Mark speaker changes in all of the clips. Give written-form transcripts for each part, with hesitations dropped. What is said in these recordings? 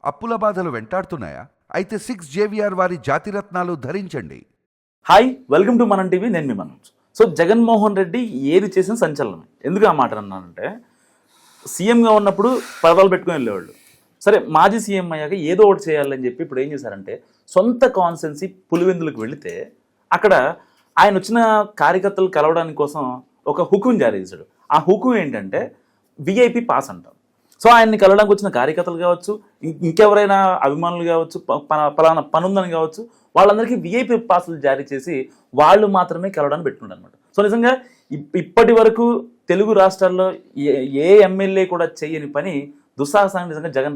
Speaker 1: అప్పుల బాధలు వెంటాడుతున్నాయా? అయితే 6 JVR వారి జాతిరత్నాలు ధరించండి.
Speaker 2: హాయ్, వెల్కమ్ టు మనం టీవీ. నేను మీ మనోజ్. సో జగన్మోహన్ రెడ్డి ఏది చేసిన సంచలనం. ఎందుకు ఆ మాట అన్నానంటే, సీఎంగా ఉన్నప్పుడు పదవులు పెట్టుకుని వెళ్ళేవాళ్ళు. సరే, మాజీ సీఎం అయ్యాక ఏదో ఒకటి చేయాలని చెప్పి ఇప్పుడు ఏం చేశారంటే, సొంత కాన్స్టెన్సీ పులివెందులకు వెళితే అక్కడ ఆయన వచ్చిన కార్యకర్తలు కలవడానికి కోసం ఒక హుకుం జారీ చేశాడు. ఆ హుకుం ఏంటంటే విఐపి పాస్ అంటారు. సో ఆయన్ని కలవడానికి వచ్చిన కార్యకర్తలు కావచ్చు, ఇంకెవరైనా అభిమానులు కావచ్చు, పలానా పనుందని కావచ్చు, వాళ్ళందరికీ విఐపి పాసులు జారీ చేసి వాళ్ళు మాత్రమే కలవడానికి పెట్టుకున్నారు అనమాట. సో నిజంగా ఇప్పటి వరకు తెలుగు రాష్ట్రాల్లో ఏ ఎమ్మెల్యే కూడా చేయని పని దుస్సాహసాన్ని నిజంగా జగన్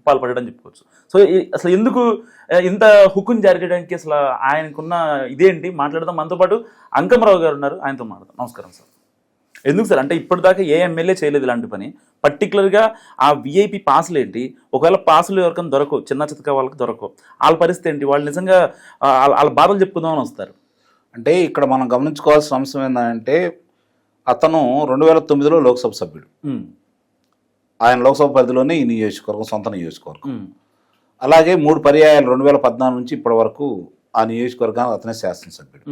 Speaker 2: పాల్పడడం చెప్పుకోవచ్చు. సో అసలు ఎందుకు ఇంత హుకుం జారీ చేయడానికి అసలు ఆయనకున్న ఇదేంటి మాట్లాడదాం. మనతో పాటు అంకమరావు గారు ఉన్నారు, ఆయనతో మాట్లాడదాం. నమస్కారం సార్. ఎందుకు సార్ అంటే ఇప్పటిదాకా ఏ ఎమ్మెల్యే చేయలేదు ఇలాంటి పని? పర్టికులర్గా ఆ విఐపి పాసులు ఏంటి? ఒకవేళ పాసులు ఎవరికైనా దొరకవు, చిన్న చితక వాళ్ళకి దొరకవు, వాళ్ళ పరిస్థితి ఏంటి? వాళ్ళు నిజంగా వాళ్ళ బాధలు చెప్పుకుందామని వస్తారు.
Speaker 3: అంటే ఇక్కడ మనం గమనించుకోవాల్సిన అంశం ఏంటంటే, అతను 2009లో లోక్సభ సభ్యుడు. ఆయన లోక్సభ పరిధిలోనే ఈ నియోజకవర్గం సొంత నియోజకవర్గం. అలాగే 3 పర్యాయాలు 2014 నుంచి ఇప్పటి వరకు ఆ నియోజకవర్గానికి అతనే శాసనసభ్యుడు.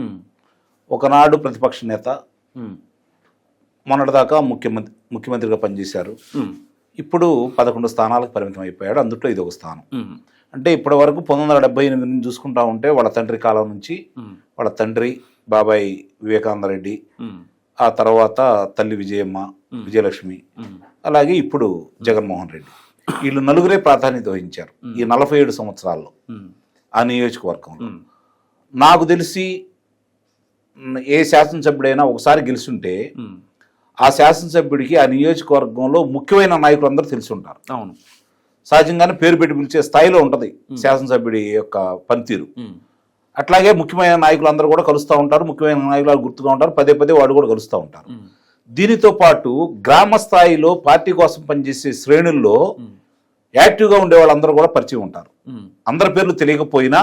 Speaker 3: ఒకనాడు ప్రతిపక్ష నేత, మొన్నటిదాకా ముఖ్యమంత్రిగా పనిచేశారు. ఇప్పుడు 11 స్థానాలకు పరిమితం అయిపోయాడు. అందులో ఇది ఒక స్థానం. అంటే ఇప్పటి వరకు 1978 నుంచి చూసుకుంటా ఉంటే వాళ్ళ తండ్రి కాలం నుంచి వాళ్ళ తండ్రి బాబాయ్ వివేకానందరెడ్డి, ఆ తర్వాత తల్లి విజయమ్మ, విజయలక్ష్మి, అలాగే ఇప్పుడు జగన్మోహన్ రెడ్డి, వీళ్ళు నలుగురే ప్రాధాన్యత వహించారు ఈ 47 సంవత్సరాల్లో ఆ నియోజకవర్గంలో. నాకు తెలిసి ఏ శాసనసభ్యుడైనా ఒకసారి గెలుచుంటే ఆ శాసనసభ్యుడికి ఆ నియోజకవర్గంలో ముఖ్యమైన నాయకులు అందరూ తెలిసి ఉంటారు.
Speaker 2: అవును,
Speaker 3: సహజంగానే పేరు పెట్టి పిలిచే స్థాయిలో ఉంటుంది శాసనసభ్యుడి యొక్క పనితీరు. అట్లాగే ముఖ్యమైన నాయకులు అందరూ కూడా కలుస్తూ ఉంటారు, ముఖ్యమైన నాయకులు గుర్తుగా ఉంటారు, పదే పదే వాడు కూడా కలుస్తూ ఉంటారు. దీనితో పాటు గ్రామ స్థాయిలో పార్టీ కోసం పనిచేసే శ్రేణుల్లో యాక్టివ్గా ఉండే వాళ్ళందరూ కూడా పరిచయం ఉంటారు. అందరి పేర్లు తెలియకపోయినా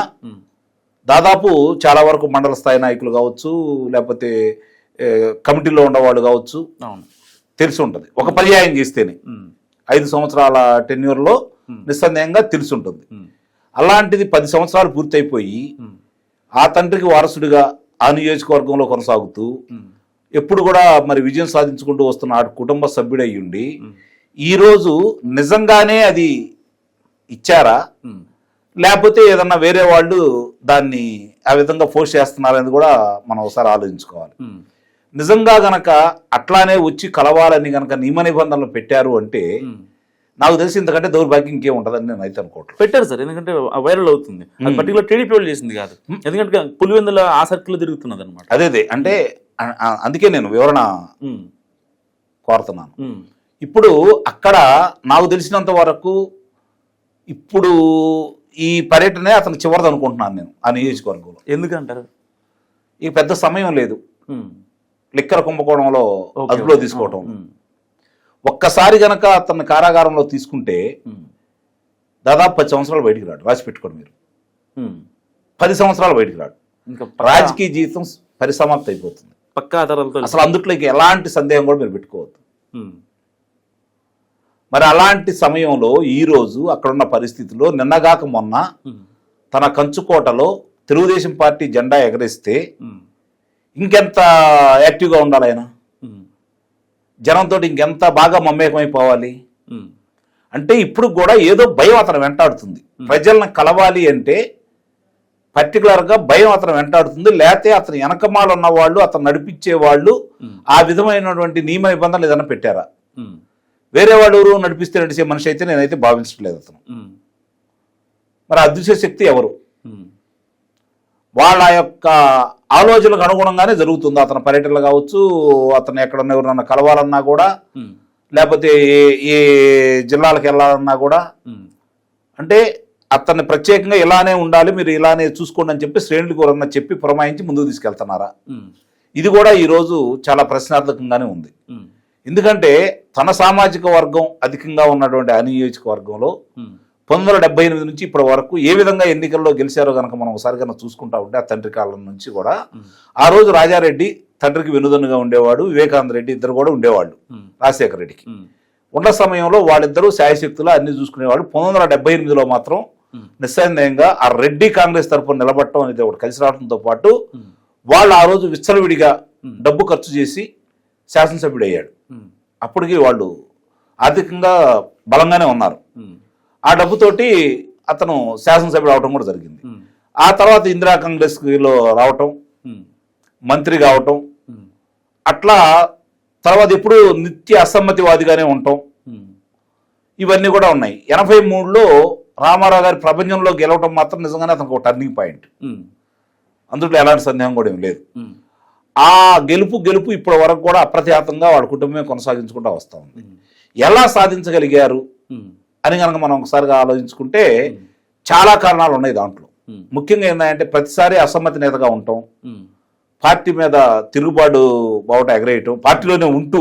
Speaker 3: దాదాపు చాలా వరకు మండల స్థాయి నాయకులు కావచ్చు, లేకపోతే కమిటీలో ఉన్నవాళ్ళు కావచ్చు, తెలిసి ఉంటుంది. ఒక పర్యాయం చేస్తేనే 5 సంవత్సరాల టెన్యూర్లో నిస్సందేహంగా తెలిసి ఉంటుంది. అలాంటిది 10 సంవత్సరాలు పూర్తయిపోయి ఆ తండ్రికి వారసుడిగా ఆ నియోజకవర్గంలో కొనసాగుతూ ఎప్పుడు కూడా మరి విజయం సాధించుకుంటూ వస్తున్న ఆ కుటుంబ సభ్యుడై ఉండి ఈరోజు నిజంగానే అది ఇచ్చారా, లేకపోతే ఏదన్నా వేరే వాళ్ళు దాన్ని ఆ విధంగా ఫోర్స్ చేస్తున్నారని కూడా మనం ఒకసారి ఆలోచించుకోవాలి. నిజంగా గనక అట్లానే వచ్చి కలవాలని గనక నియమ నిబంధనలు పెట్టారు అంటే నాకు తెలిసి ఇంతకంటే దౌర్భాగ్యం ఇంకేం ఉంటుందని నేను అయితే అనుకోవట్లేదు.
Speaker 2: పెట్టారు సార్, ఎందుకంటే వైరల్ అవుతుంది. పర్టికులర్ టీడీపీ వాళ్ళు చేసింది కాదు, ఎందుకంటే పులివెందుల ఆ సర్కిల్ తిరుగుతున్నది అనమాట.
Speaker 3: అదే అంటే అందుకే నేను వివరణ కోరుతున్నాను. ఇప్పుడు అక్కడ నాకు తెలిసినంత వరకు ఇప్పుడు ఈ పర్యటనే అతను చివరిది అనుకుంటున్నాను నేను ఆ నియోజకవర్గంలో.
Speaker 2: ఎందుకంటారు?
Speaker 3: ఈ పెద్ద సమయం లేదు లిక్కర్ కుంభకోణంలో అదుపులో తీసుకోవటం. ఒక్కసారి గనక అతన్ని కారాగారంలో తీసుకుంటే దాదాపు 10 సంవత్సరాలు బయటికి రాడు. రాసి పెట్టుకోండి మీరు, 10 సంవత్సరాలు బయటికి రాడు. రాజకీయ జీవితం పరిసమాప్తి అయిపోతుంది
Speaker 2: పక్కా ఆధారాలతో.
Speaker 3: అసలు అందులోకి ఎలాంటి సందేహం కూడా మీరు పెట్టుకోవద్దు. మరి అలాంటి సమయంలో ఈరోజు అక్కడున్న పరిస్థితుల్లో నిన్నగాక మొన్న తన కంచుకోటలో తెలుగుదేశం పార్టీ జెండా ఎగరేస్తే ఇంకెంత యాక్టివ్గా ఉండాలి ఆయన, జనంతో ఇంకెంత బాగా మమేకమైపోవాలి. అంటే ఇప్పుడు కూడా ఏదో భయం అతను వెంటాడుతుంది. ప్రజలను కలవాలి అంటే పర్టికులర్గా భయం అతను వెంటాడుతుంది. లేకపోతే అతను వెనకమాలు ఉన్న వాళ్ళు, అతను నడిపించే వాళ్ళు ఆ విధమైనటువంటి నియమ నిబంధనలు ఏదైనా పెట్టారా? వేరే వాళ్ళు ఎవరు నడిచే మనిషి అయితే నేనైతే భావించట్లేదు అతను. మరి అదృశ్య శక్తి ఎవరు? వాళ్ళ యొక్క ఆలోచనలకు అనుగుణంగానే జరుగుతుంది. అతని పర్యటనలు కావచ్చు, అతను ఎక్కడన్నా ఎవరన్నా కలవాలన్నా కూడా, లేకపోతే ఏ జిల్లాలకు వెళ్ళాలన్నా కూడా, అంటే అతన్ని ప్రత్యేకంగా ఇలానే ఉండాలి, మీరు ఇలానే చూసుకోండి అని చెప్పి శ్రేణులకు ఎవరన్నా చెప్పి పురమాయించి ముందుకు తీసుకెళ్తున్నారా? ఇది కూడా ఈరోజు చాలా ప్రశ్నార్థకంగానే ఉంది. ఎందుకంటే తన సామాజిక వర్గం అధికంగా ఉన్నటువంటి ఆ నియోజకవర్గంలో 1978 నుంచి ఇప్పటి వరకు ఏ విధంగా ఎన్నికల్లో గెలిచారో కనుక మనం ఒకసారి కన్నా చూసుకుంటా ఉంటే ఆ తండ్రి కాలం నుంచి కూడా ఆ రోజు రాజారెడ్డి తండ్రికి వెనుదన్నుగా ఉండేవాడు, వివేకానంద రెడ్డి ఇద్దరు కూడా ఉండేవాళ్ళు రాజశేఖర రెడ్డికి. ఉన్న సమయంలో వాళ్ళిద్దరూ శాయశక్తులు అన్ని చూసుకునేవాడు. 1978లో మాత్రం నిస్సందేహంగా ఆ రెడ్డి కాంగ్రెస్ తరఫున నిలబడటం అనేది ఒకటి కలిసి రావడంతో పాటు వాళ్ళు ఆ రోజు విచ్చలవిడిగా డబ్బు ఖర్చు చేసి శాసనసభ్యుడు అయ్యాడు. అప్పటికి వాళ్ళు ఆర్థికంగా బలంగానే ఉన్నారు. ఆ డబ్బుతోటి అతను శాసనసభ్యుడు అవటం కూడా జరిగింది. ఆ తర్వాత ఇందిరా కాంగ్రెస్లో రావటం, మంత్రి కావటం, అట్లా తర్వాత ఎప్పుడు నిత్య అసమ్మతివాదిగానే ఉంటాం, ఇవన్నీ కూడా ఉన్నాయి. 83లో రామారావు గారి ప్రపంచంలో గెలవటం మాత్రం నిజంగానే అతనికి ఒక టర్నింగ్ పాయింట్, అందులో ఎలాంటి సందేహం కూడా ఏం లేదు. ఆ గెలుపు ఇప్పటి వరకు కూడా అప్రతిహతంగా వాళ్ళ కుటుంబమే కొనసాగించుకుంటూ వస్తూ ఉంది. ఎలా సాధించగలిగారు అని కనుక మనం ఒకసారిగా ఆలోచించుకుంటే చాలా కారణాలు ఉన్నాయి దాంట్లో. ముఖ్యంగా ఏంటంటే ప్రతిసారి అసమ్మతి నేతగా ఉంటాం, పార్టీ మీద తిరుగుబాటు బావుట ఎగరేయటం, పార్టీలోనే ఉంటూ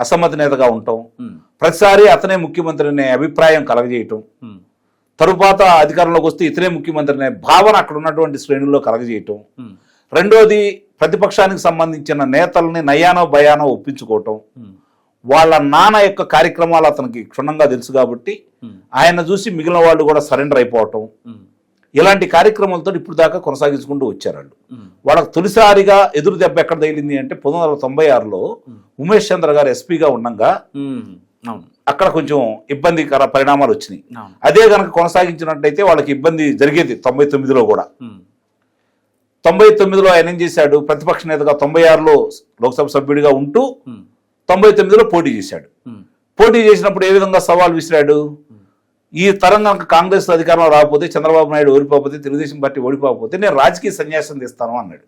Speaker 3: అసమ్మతి నేతగా ఉంటాం, ప్రతిసారి అతనే ముఖ్యమంత్రి అనే అభిప్రాయం కలగజేయటం, తరువాత అధికారంలోకి వస్తే ఇతనే ముఖ్యమంత్రి అనే భావన అక్కడ ఉన్నటువంటి శ్రేణుల్లో కలగజేయటం, రెండోది ప్రతిపక్షానికి సంబంధించిన నేతల్ని నయానో భయానో ఒప్పించుకోవటం, వాళ్ళ నాన్న యొక్క కార్యక్రమాలు అతనికి క్షుణ్ణంగా తెలుసు కాబట్టి ఆయన చూసి మిగిలిన వాళ్ళు కూడా సరెండర్ అయిపోవటం, ఇలాంటి కార్యక్రమాలతో ఇప్పుడు దాకా కొనసాగించుకుంటూ వచ్చారు వాళ్ళు. వాళ్ళకి తొలిసారిగా ఎదురు దెబ్బ ఎక్కడ తగిలింది అంటే 1996లో ఉమేష్ చంద్ర గారు ఎస్పీగా ఉండగా అక్కడ కొంచెం ఇబ్బందికర పరిణామాలు వచ్చినాయి. అదే కనుక కొనసాగించినట్టయితే వాళ్ళకి ఇబ్బంది జరిగేది 99లో కూడా. 99లో ఆయన ఏం చేశాడు, ప్రతిపక్ష నేతగా 96లో లోక్సభ సభ్యుడిగా ఉంటూ 99లో పోటీ చేశాడు. పోటీ చేసినప్పుడు ఏ విధంగా సవాల్ విసిరాడు, ఈ తరం కనుక కాంగ్రెస్ అధికారంలో రాకపోతే, చంద్రబాబు నాయుడు ఓడిపోతే, తెలుగుదేశం పార్టీ ఓడిపోకపోతే నేను రాజకీయ సన్యాసం తీస్తాను అన్నాడు.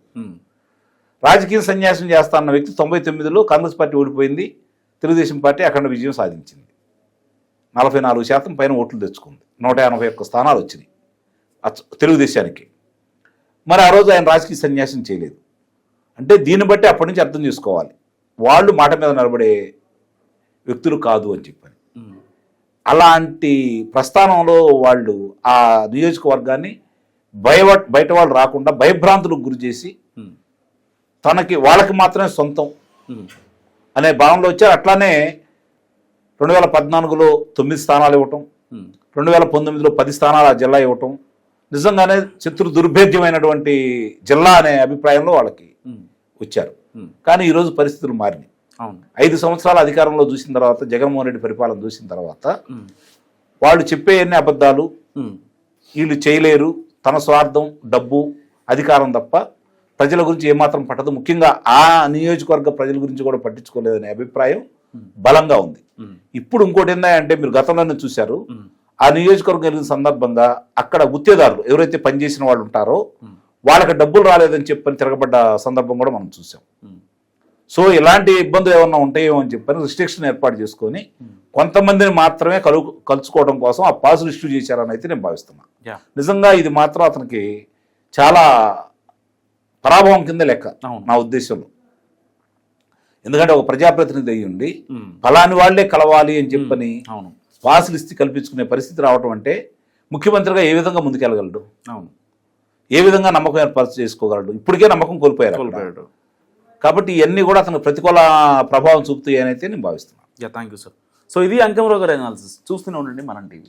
Speaker 3: రాజకీయ సన్యాసం చేస్తానన్న వ్యక్తి 99లో కాంగ్రెస్ పార్టీ ఓడిపోయింది, తెలుగుదేశం పార్టీ అఖండ విజయం సాధించింది, 44% పైన ఓట్లు తెచ్చుకుంది, 181 స్థానాలు వచ్చినాయి తెలుగుదేశానికి. మరి ఆ రోజు ఆయన రాజకీయ సన్యాసం చేయలేదు అంటే దీన్ని బట్టి అప్పటి నుంచి అర్థం చేసుకోవాలి వాళ్ళు మాట మీద నిలబడే వ్యక్తులు కాదు అని చెప్పని. అలాంటి ప్రస్థానంలో వాళ్ళు ఆ నియోజకవర్గాన్ని బయట వాళ్ళు రాకుండా భయభ్రాంతులకు గురి చేసి వాళ్ళకి మాత్రమే సొంతం అనే భావనలో వచ్చారు. అట్లానే 2014లో 9 స్థానాలు ఇవ్వటం, 2019లో 10 స్థానాలు ఆ జిల్లా ఇవ్వటం నిజంగానే శత్రు దుర్భేద్యమైనటువంటి జిల్లా అనే అభిప్రాయంలో వాళ్ళకి వచ్చారు. కానీ ఈరోజు పరిస్థితులు మారినాయి. 5 సంవత్సరాల అధికారంలో చూసిన తర్వాత, జగన్మోహన్ రెడ్డి పరిపాలన చూసిన తర్వాత వాళ్ళు చెప్పే ఎన్ని అబద్ధాలు, వీళ్ళు చేయలేరు, తన స్వార్థం, డబ్బు, అధికారం తప్ప ప్రజల గురించి ఏమాత్రం పట్టదు, ముఖ్యంగా ఆ నియోజకవర్గ ప్రజల గురించి కూడా పట్టించుకోలేదనే అభిప్రాయం బలంగా ఉంది. ఇప్పుడు ఇంకోటి ఏంటంటే మీరు గతంలోనే చూశారు, ఆ నియోజకవర్గం వెళ్ళిన సందర్భంగా అక్కడ గుత్తేదారులు ఎవరైతే పనిచేసిన వాళ్ళు ఉంటారో వాళ్ళకి డబ్బులు రాలేదని చెప్పని తిరగబడ్డ సందర్భం కూడా మనం చూసాం. సో ఇలాంటి ఇబ్బందులు ఏమన్నా ఉంటాయేమో అని చెప్పని రిస్ట్రిక్షన్ ఏర్పాటు చేసుకొని కొంతమందిని మాత్రమే కలుసుకోవడం కోసం ఆ పాసులు ఇష్యూ చేశారని అయితే నేను భావిస్తున్నా. నిజంగా ఇది మాత్రం అతనికి చాలా పరాభవం కింద లెక్క నా ఉద్దేశంలో. ఎందుకంటే ఒక ప్రజాప్రతినిధి అయ్యి ఉండి ఫలాని వాళ్లే కలవాలి అని చెప్పని పాసులు ఇస్తే కల్పించుకునే పరిస్థితి రావటం అంటే ముఖ్యమంత్రిగా ఏ విధంగా ముందుకెళ్ళగలడు, ఏ విధంగా నమ్మకం ఏర్పాటు చేసుకోగలడు? ఇప్పటికే నమ్మకం కోల్పోయారు. కాబట్టి ఇవన్నీ కూడా అతనికి ప్రతికూల ప్రభావం చూపుతాయి అని అయితే నేను భావిస్తున్నాను.
Speaker 2: Thank you sir. సో ఇది అంకమరావు గారి అనాలిసిస్. చూస్తూనే ఉండండి మనం టీవీ.